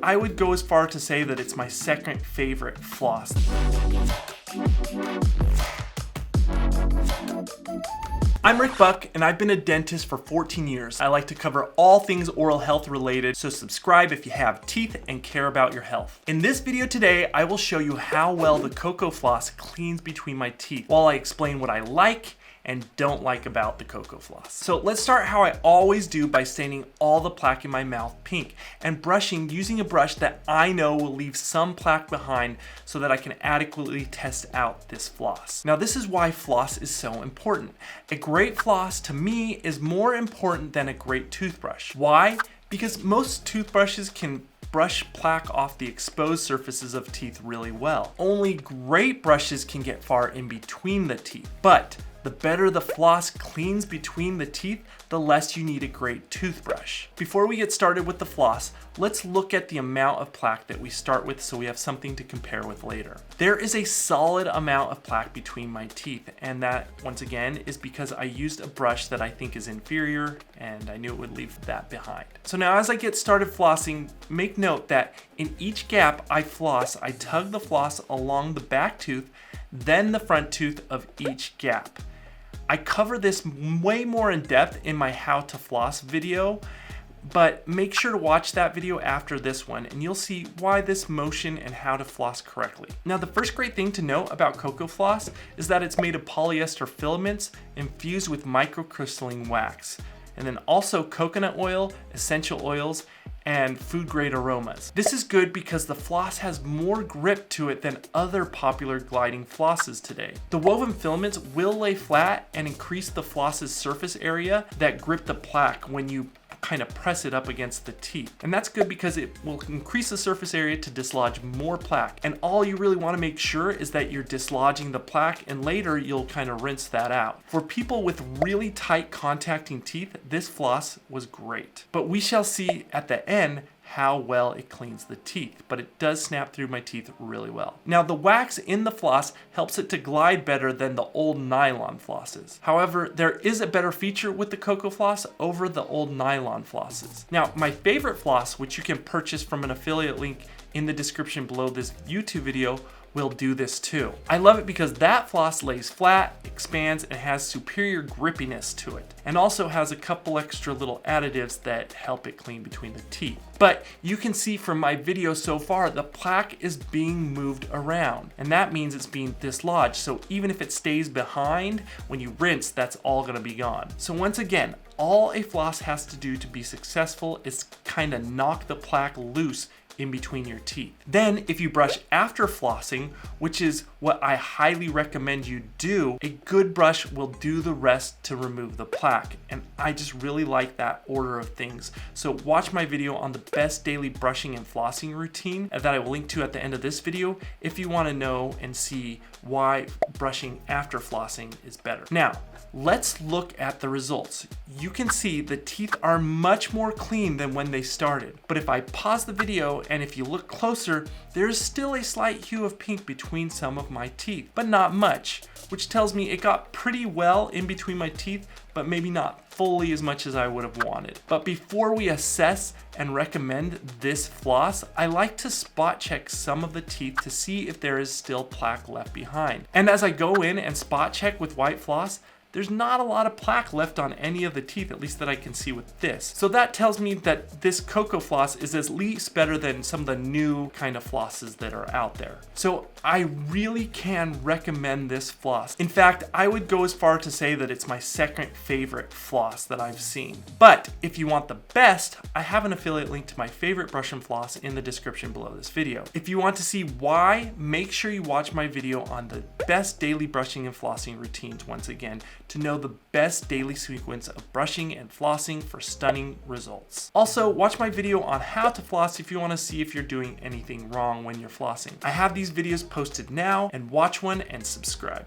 I would go as far to say that it's my second favorite floss. I'm Rick Buck, and I've been a dentist for 14 years. I like to cover all things oral health related, so subscribe if you have teeth and care about your health. In this video today, I will show you how well the Cocofloss cleans between my teeth, while I explain what I like and don't like about the Cocofloss. So let's start how I always do, by staining all the plaque in my mouth pink and brushing using a brush that I know will leave some plaque behind so that I can adequately test out this floss. Now this is why floss is so important. A great floss to me is more important than a great toothbrush. Why? Because most toothbrushes can brush plaque off the exposed surfaces of teeth really well. Only great brushes can get far in between the teeth. But the better the floss cleans between the teeth, the less you need a great toothbrush. Before we get started with the floss, let's look at the amount of plaque that we start with so we have something to compare with later. There is a solid amount of plaque between my teeth, and that, once again, is because I used a brush that I think is inferior, and I knew it would leave that behind. So now as I get started flossing, make note that in each gap I floss, I tug the floss along the back tooth, then the front tooth of each gap. I cover this way more in depth in my how to floss video, but make sure to watch that video after this one and you'll see why this motion and how to floss correctly. Now the first great thing to note about Cocofloss is that it's made of polyester filaments infused with microcrystalline wax, and then also coconut oil, essential oils, and food grade aromas. This is good because the floss has more grip to it than other popular gliding flosses today. The woven filaments will lay flat and increase the floss's surface area that grip the plaque when you kind of press it up against the teeth. And that's good because it will increase the surface area to dislodge more plaque. And all you really want to make sure is that you're dislodging the plaque, and later you'll kind of rinse that out. For people with really tight contacting teeth, this floss was great. But we shall see at the end how well it cleans the teeth, but it does snap through my teeth really well. Now the wax in the floss helps it to glide better than the old nylon flosses. However, there is a better feature with the Cocofloss over the old nylon flosses. Now my favorite floss, which you can purchase from an affiliate link in the description below this YouTube video, will do this too. I love it because that floss lays flat, expands, and has superior grippiness to it, and also has a couple extra little additives that help it clean between the teeth. But you can see from my video so far, the plaque is being moved around, and that means it's being dislodged. So even if it stays behind, when you rinse, that's all gonna be gone. So once again, all a floss has to do to be successful is kind of knock the plaque loose in between your teeth. Then if you brush after flossing, which is what I highly recommend you do, a good brush will do the rest to remove the plaque. And I just really like that order of things. So watch my video on the best daily brushing and flossing routine that I will link to at the end of this video if you want to know and see why brushing after flossing is better. Now, let's look at the results. You can see the teeth are much more clean than when they started. But if I pause the video and if you look closer, there's still a slight hue of pink between some of my teeth, but not much, which tells me it got pretty well in between my teeth, but maybe not fully as much as I would have wanted. But before we assess and recommend this floss, I like to spot check some of the teeth to see if there is still plaque left behind. And as I go in and spot check with white floss, there's not a lot of plaque left on any of the teeth, at least that I can see with this. So that tells me that this Cocofloss is at least better than some of the new kind of flosses that are out there. So I really can recommend this floss. In fact, I would go as far to say that it's my second favorite floss that I've seen. But if you want the best, I have an affiliate link to my favorite brush and floss in the description below this video. If you want to see why, make sure you watch my video on the best daily brushing and flossing routines once again, to know the best daily sequence of brushing and flossing for stunning results. Also, watch my video on how to floss if you want to see if you're doing anything wrong when you're flossing. I have these videos posted now, and watch one and subscribe.